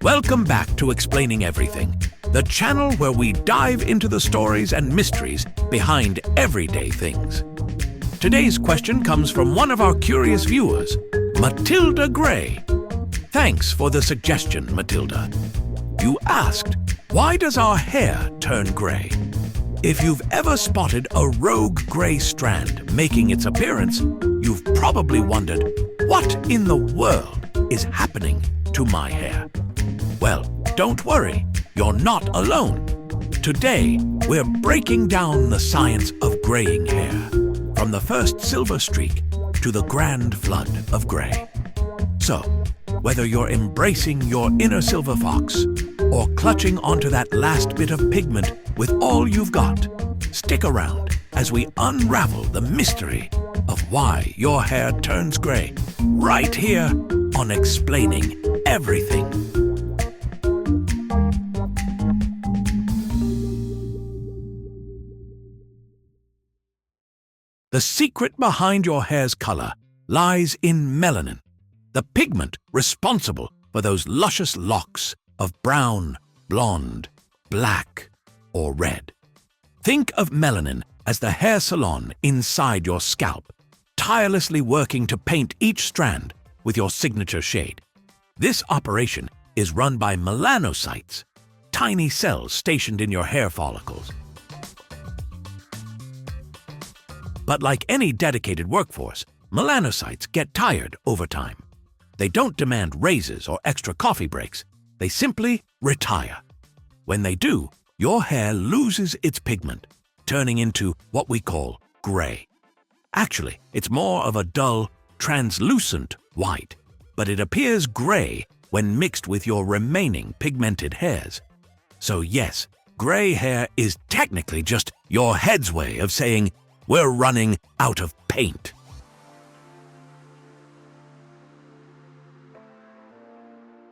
Welcome back to Explaining Everything, the channel where we dive into the stories and mysteries behind everyday things. Today's question comes from one of our curious viewers, Matilda Gray. Thanks for the suggestion, Matilda. You asked, why does our hair turn gray? If you've ever spotted a rogue gray strand making its appearance, you've probably wondered, what in the world is happening to my hair? Well, don't worry, you're not alone. Today, we're breaking down the science of graying hair, from the first silver streak to the grand flood of gray. So, whether you're embracing your inner silver fox or clutching onto that last bit of pigment with all you've got, stick around as we unravel the mystery of why your hair turns gray, right here on Explaining Everything. The secret behind your hair's color lies in melanin, the pigment responsible for those luscious locks of brown, blonde, black, or red. Think of melanin as the hair salon inside your scalp, tirelessly working to paint each strand with your signature shade. This operation is run by melanocytes, tiny cells stationed in your hair follicles. But like any dedicated workforce, melanocytes get tired over time. They don't demand raises or extra coffee breaks. They simply retire. When they do, your hair loses its pigment, turning into what we call gray. Actually, it's more of a dull, translucent white, but it appears gray when mixed with your remaining pigmented hairs. So yes, gray hair is technically just your head's way of saying, we're running out of paint.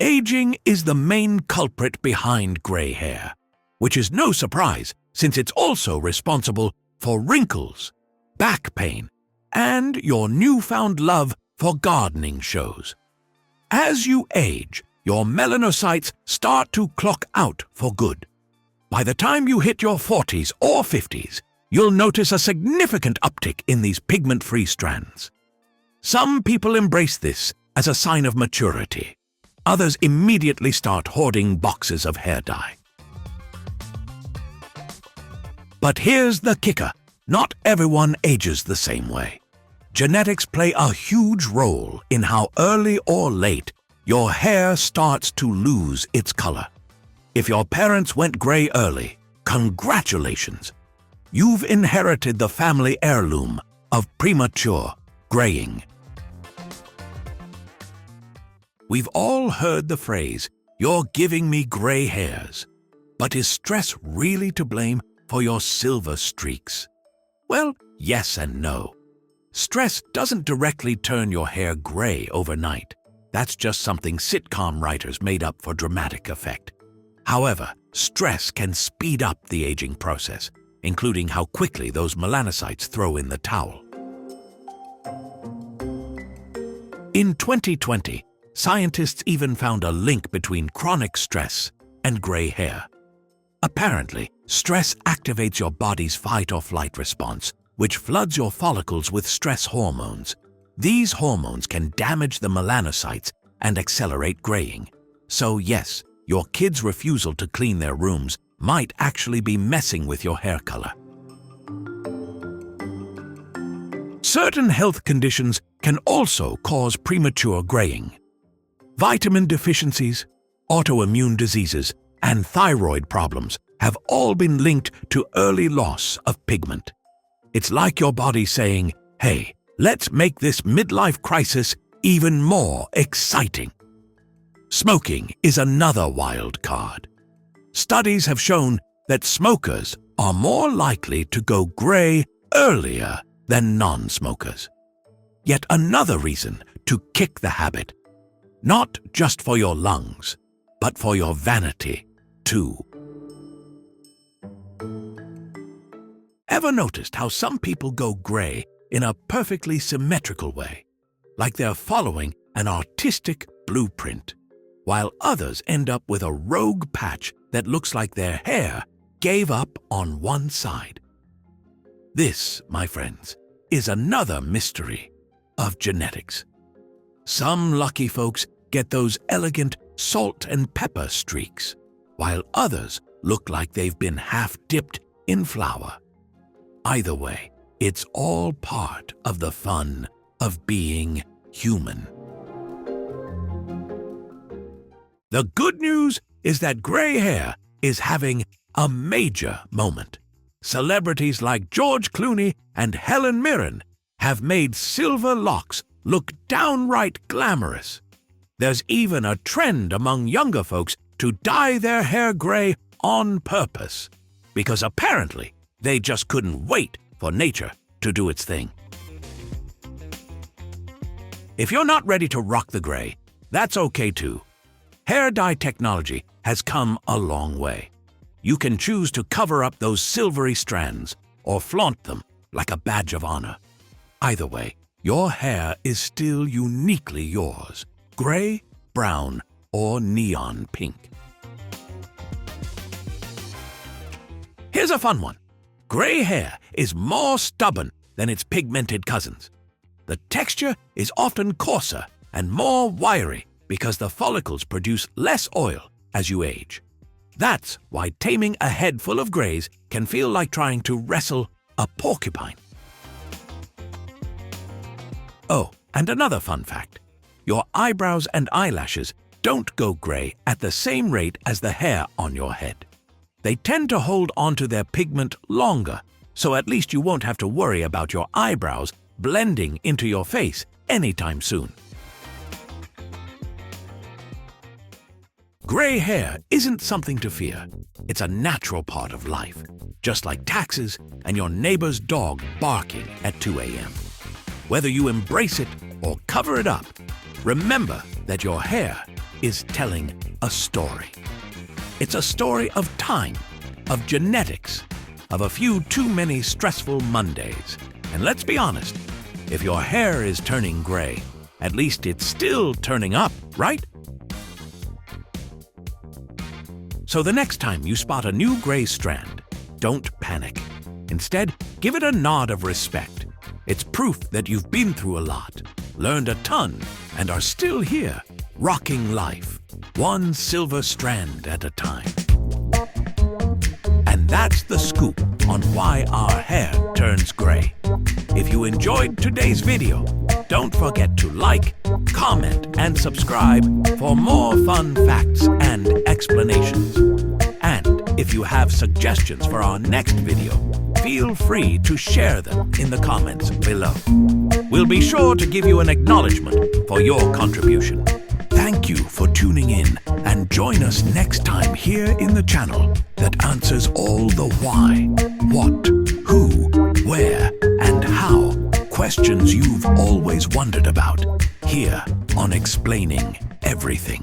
Aging is the main culprit behind gray hair, which is no surprise since it's also responsible for wrinkles, back pain, and your newfound love for gardening shows. As you age, your melanocytes start to clock out for good. By the time you hit your 40s or 50s, you'll notice a significant uptick in these pigment-free strands. Some people embrace this as a sign of maturity. Others immediately start hoarding boxes of hair dye. But here's the kicker. Not everyone ages the same way. Genetics play a huge role in how early or late your hair starts to lose its color. If your parents went gray early, congratulations! You've inherited the family heirloom of premature graying. We've all heard the phrase, "You're giving me gray hairs." But is stress really to blame for your silver streaks? Well, yes and no. Stress doesn't directly turn your hair gray overnight. That's just something sitcom writers made up for dramatic effect. However, stress can speed up the aging process, including how quickly those melanocytes throw in the towel. In 2020, scientists even found a link between chronic stress and gray hair. Apparently, stress activates your body's fight-or-flight response, which floods your follicles with stress hormones. These hormones can damage the melanocytes and accelerate graying. So yes, your kids' refusal to clean their rooms might actually be messing with your hair color. Certain health conditions can also cause premature graying. Vitamin deficiencies, autoimmune diseases, and thyroid problems have all been linked to early loss of pigment. It's like your body saying, hey, let's make this midlife crisis even more exciting. Smoking is another wild card. Studies have shown that smokers are more likely to go gray earlier than non-smokers. Yet another reason to kick the habit, not just for your lungs, but for your vanity too. Ever noticed how some people go gray in a perfectly symmetrical way, like they're following an artistic blueprint? while others end up with a rogue patch that looks like their hair gave up on one side. This, my friends, is another mystery of genetics. Some lucky folks get those elegant salt and pepper streaks, while others look like they've been half dipped in flour. Either way, it's all part of the fun of being human. The good news is that gray hair is having a major moment. Celebrities like George Clooney and Helen Mirren have made silver locks look downright glamorous. There's even a trend among younger folks to dye their hair gray on purpose, because apparently they just couldn't wait for nature to do its thing. If you're not ready to rock the gray, that's okay too. Hair dye technology has come a long way. You can choose to cover up those silvery strands or flaunt them like a badge of honor. Either way, your hair is still uniquely yours, gray, brown, or neon pink. Here's a fun one. Gray hair is more stubborn than its pigmented cousins. The texture is often coarser and more wiry because the follicles produce less oil as you age. That's why taming a head full of grays can feel like trying to wrestle a porcupine. Oh, and another fun fact. Your eyebrows and eyelashes don't go gray at the same rate as the hair on your head. They tend to hold onto their pigment longer, so at least you won't have to worry about your eyebrows blending into your face anytime soon. Gray hair isn't something to fear. It's a natural part of life, just like taxes and your neighbor's dog barking at 2 a.m. Whether you embrace it or cover it up, remember that your hair is telling a story. It's a story of time, of genetics, of a few too many stressful Mondays. And let's be honest, if your hair is turning gray, at least it's still turning up, right? So the next time you spot a new gray strand, don't panic. Instead, give it a nod of respect. It's proof that you've been through a lot, learned a ton, and are still here, rocking life, one silver strand at a time. And that's the scoop on why our hair turns gray. If you enjoyed today's video, don't forget to like, comment, and subscribe for more fun facts and explanations. And if you have suggestions for our next video, feel free to share them in the comments below. We'll be sure to give you an acknowledgement for your contribution. Thank you for tuning in, and join us next time here in the channel that answers all the why, what, who, where, and how questions you've always wondered about, here on Explaining Everything.